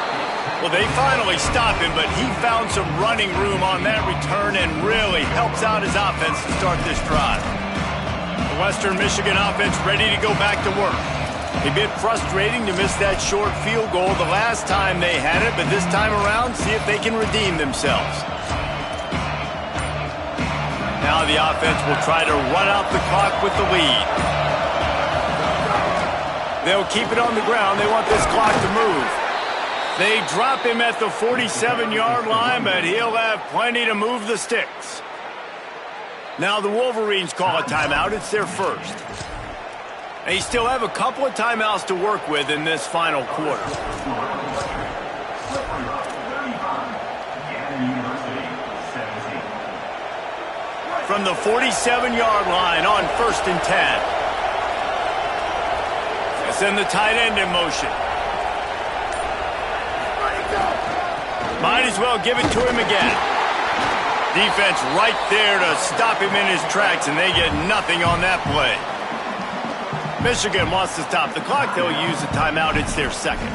Well, they finally stop him, but he found some running room on that return and really helps out his offense to start this drive. The Western Michigan offense ready to go back to work. A bit frustrating to miss that short field goal the last time they had it, but this time around, see if they can redeem themselves. Now the offense will try to run out the clock with the lead. They'll keep it on the ground. They want this clock to move. They drop him at the 47-yard line, but he'll have plenty to move the sticks. Now the Wolverines call a timeout. It's their first. They still have a couple of timeouts to work with in this final quarter. From the 47-yard line on 1st and 10. They send the tight end in motion. Might as well give it to him again. Defense right there to stop him in his tracks, and they get nothing on that play. Michigan wants to stop the clock. They'll use a timeout. It's their second.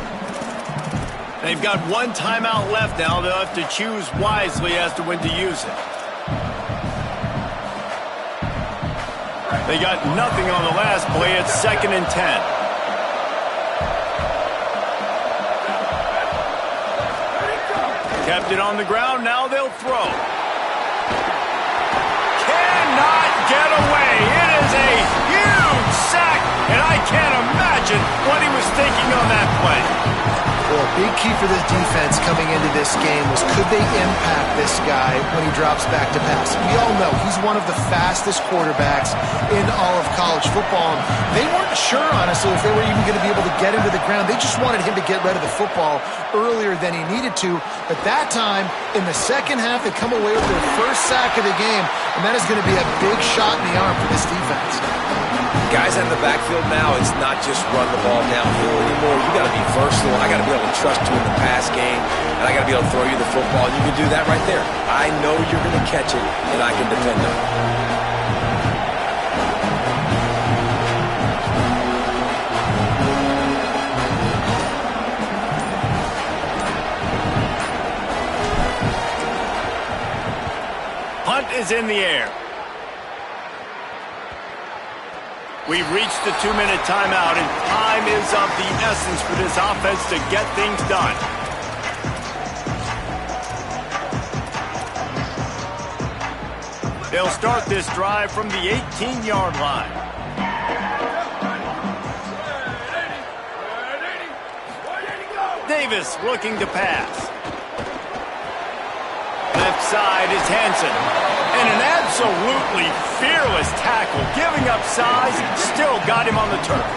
They've got one timeout left now. They'll have to choose wisely as to when to use it. They got nothing on the last play. It's 2nd and 10. Kept it on the ground, now they'll throw. Cannot get away. It is a huge sack, and I can't imagine what he was thinking on that play. Well, a big key for this defense coming into this game was could they impact this guy when he drops back to pass? We all know he's one of the fastest quarterbacks in all of college football. They weren't sure, honestly, if they were even going to be able to get him to the ground. They just wanted him to get rid of the football earlier than he needed to. But that time, in the second half, they come away with their first sack of the game, and that is going to be a big shot in the arm for this defense. Guys out in the backfield now, it's not just run the ball downhill anymore. You got to be versatile. I got to be able to trust you in the pass game, and I got to be able to throw you the football. And you can do that right there. I know you're going to catch it, and I can depend on it. Punt is in the air. We've reached the 2-minute timeout, and time is of the essence for this offense to get things done. They'll start this drive from the 18-yard line. Davis looking to pass. Left side is Hansen. And an absolutely fearless tackle, giving up size, still got him on the turf.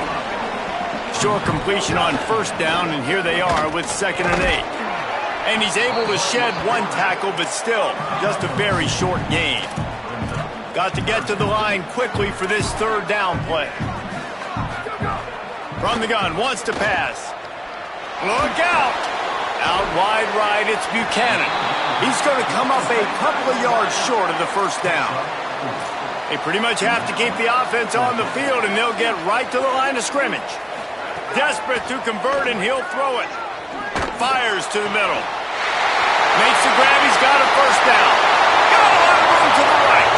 Short completion on 1st down, and here they are with 2nd and 8. And he's able to shed one tackle, but still just a very short gain. Got to get to the line quickly for this 3rd down play. From the gun, wants to pass. Look out! Out wide right, it's Buchanan. He's going to come up a couple of yards short of the 1st down. They pretty much have to keep the offense on the field, and they'll get right to the line of scrimmage. Desperate to convert, and he'll throw it. Fires to the middle. Makes the grab. He's got a first down. Got a lot of room to the right.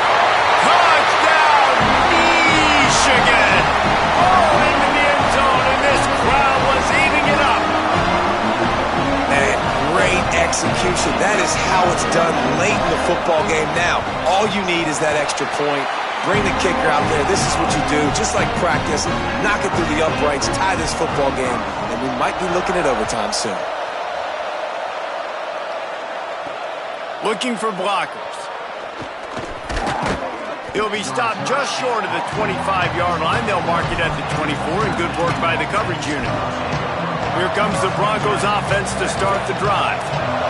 Touchdown, Michigan. Oh, into the end zone, and this crowd was eating it up. Man, great execution. That is how it's done late in the football game now. All you need is that extra point. Bring the kicker out there. This is what you do. Just like practice, knock it through the uprights, tie this football game, and we might be looking at overtime soon. Looking for blockers. He'll be stopped just short of the 25-yard line. They'll mark it at the 24, and good work by the coverage unit. Here comes the Broncos offense to start the drive.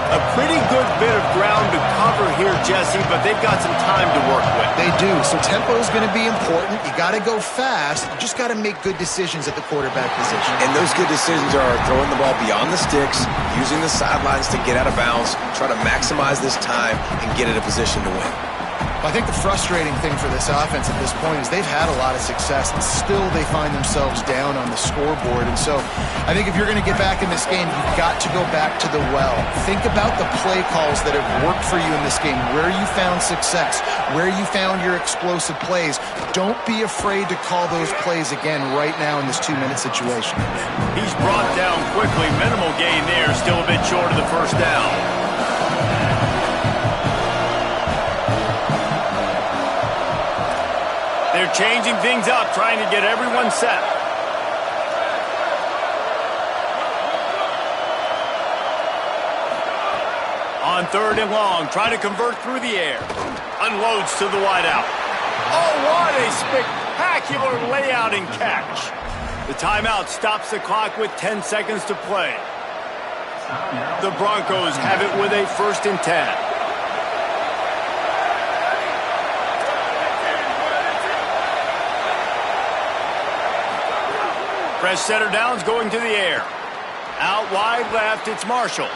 A pretty good bit of ground to cover here, Jesse, but they've got some time to work with. They do, so tempo is going to be important. You got to go fast. You just got to make good decisions at the quarterback position. And those good decisions are throwing the ball beyond the sticks, using the sidelines to get out of bounds, try to maximize this time, and get in a position to win. I think the frustrating thing for this offense at this point is they've had a lot of success, and still they find themselves down on the scoreboard. And so I think if you're going to get back in this game, you've got to go back to the well. Think about the play calls that have worked for you in this game, where you found success, where you found your explosive plays. Don't be afraid to call those plays again right now in this 2-minute situation. He's brought down quickly. Minimal gain there, still a bit short of the first down. They're changing things up, trying to get everyone set. On 3rd and long, trying to convert through the air. Unloads to the wideout. Oh, what a spectacular layout and catch. The timeout stops the clock with 10 seconds to play. The Broncos have it with a 1st and 10. Fresh center downs going to the air. Out wide left, it's Marshall.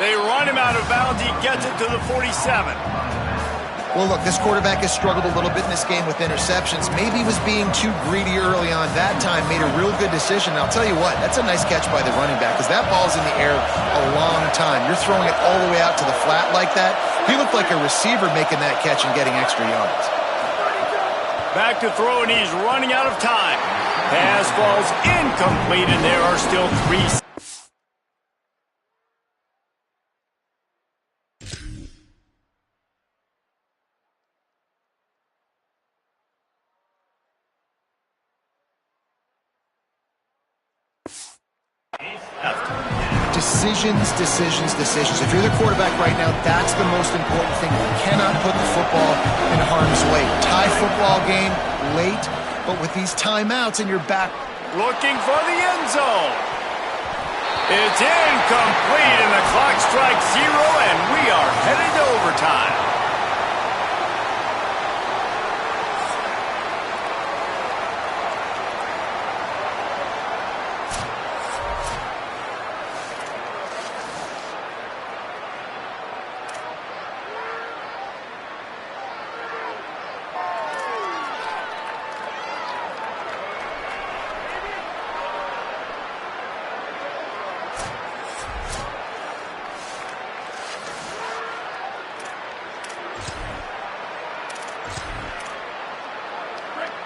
They run him out of bounds. He gets it to the 47. Well, look, this quarterback has struggled a little bit in this game with interceptions. Maybe he was being too greedy early on. That time made a real good decision. And I'll tell you what, that's a nice catch by the running back, because that ball's in the air a long time. You're throwing it all the way out to the flat like that. He looked like a receiver making that catch and getting extra yards. Back to throw, and he's running out of time. Pass falls incomplete, and there are still 3 seconds. Decisions. If you're the quarterback right now, that's the most important thing. You cannot put the football in harm's way. Tie football game late, but with these timeouts in your back. Looking for the end zone. It's incomplete, and the clock strikes 0, and we are headed to overtime.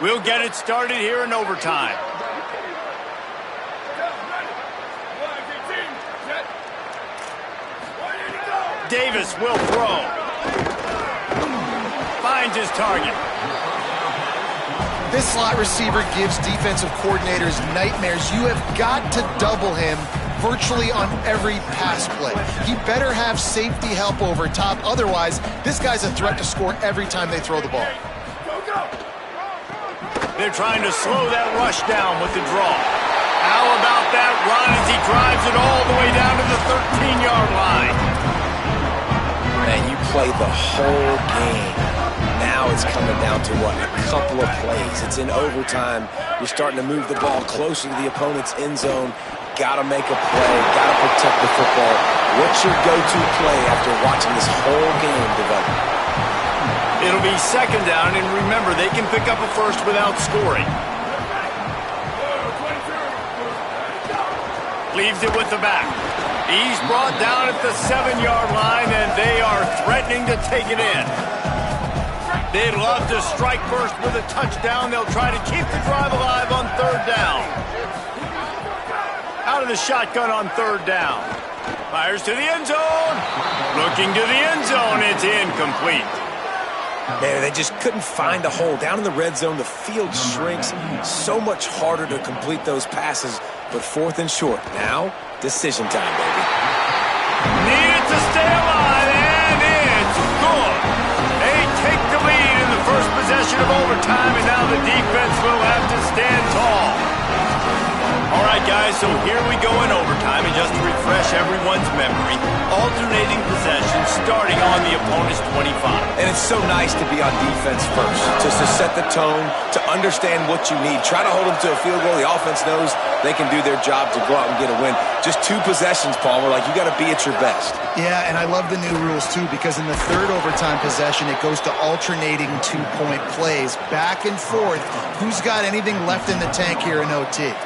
We'll get it started here in overtime. Davis will throw. Finds his target. This slot receiver gives defensive coordinators nightmares. You have got to double him virtually on every pass play. He better have safety help over top. Otherwise, this guy's a threat to score every time they throw the ball. They're trying to slow that rush down with the draw. How about that run as he drives it all the way down to the 13-yard line? Man, you play the whole game. Now it's coming down to, what, a couple of plays. It's in overtime. You're starting to move the ball closer to the opponent's end zone. Got to make a play. Got to protect the football. What's your go-to play after watching this whole game develop? It'll be second down, and remember, they can pick up a first without scoring. Leaves it with the back. He's brought down at the 7-yard line, and they are threatening to take it in. They'd love to strike first with a touchdown. They'll try to keep the drive alive on third down. Out of the shotgun on third down. Fires to the end zone. Looking to the end zone. It's incomplete. Man, they just couldn't find a hole. Down in the red zone, the field shrinks. So much harder to complete those passes, but fourth and short. Now, decision time, baby. Needed to stay alive, and it's good. They take the lead in the first possession of overtime, and now the defense will have to stand tall. All right, guys, so here we go in overtime, and just to refresh everyone's memory, alternating possession starting on the opponent's 25. And it's so nice to be on defense first, just to set the tone, to understand what you need. Try to hold them to a field goal. The offense knows they can do their job to go out and get a win. Just 2 possessions, Palmer, like you got to be at your best. Yeah, and I love the new rules, too, because in the third overtime possession, it goes to alternating 2-point plays, back and forth. Who's got anything left in the tank here in OT?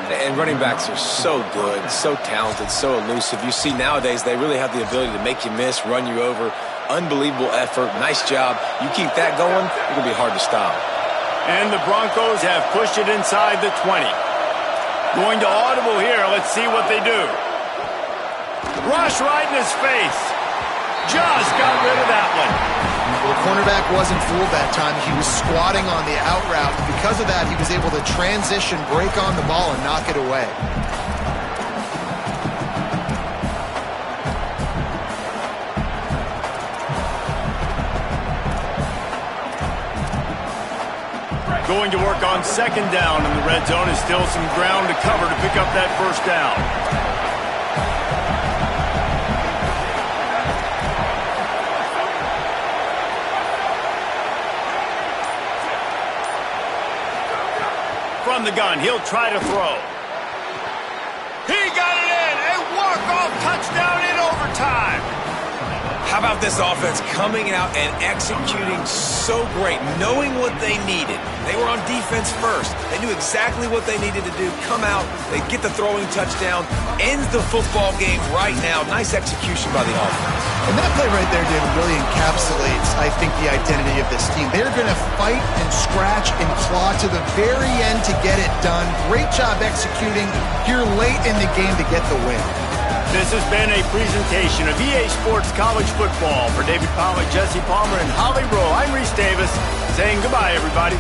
And running backs are so good, so talented, so elusive. You see nowadays they really have the ability to make you miss, run you over. Unbelievable effort. Nice job. You keep that going, it's going to be hard to stop. And the Broncos have pushed it inside the 20. Going to audible here. Let's see what they do. Rush right in his face. Just got rid of that one. Well, the cornerback wasn't fooled that time. He was squatting on the out route. Because of that, he was able to transition, break on the ball, and knock it away. Going to work on second down in the red zone. Is still some ground to cover to pick up that first down. From the gun, he'll try to throw. He got it in! A walk-off touchdown in overtime! How about this offense coming out and executing so great, knowing what they needed. They were on defense first. They knew exactly what they needed to do. Come out, they get the throwing touchdown, ends the football game right now. Nice execution by the offense. And that play right there, David, really encapsulates, I think, the identity of this team. They're going to fight and scratch and claw to the very end to get it done. Great job executing here late in the game to get the win. This has been a presentation of EA Sports College Football. For David Pollack, Jesse Palmer, and Holly Rowe, I'm Reese Davis saying goodbye, everybody.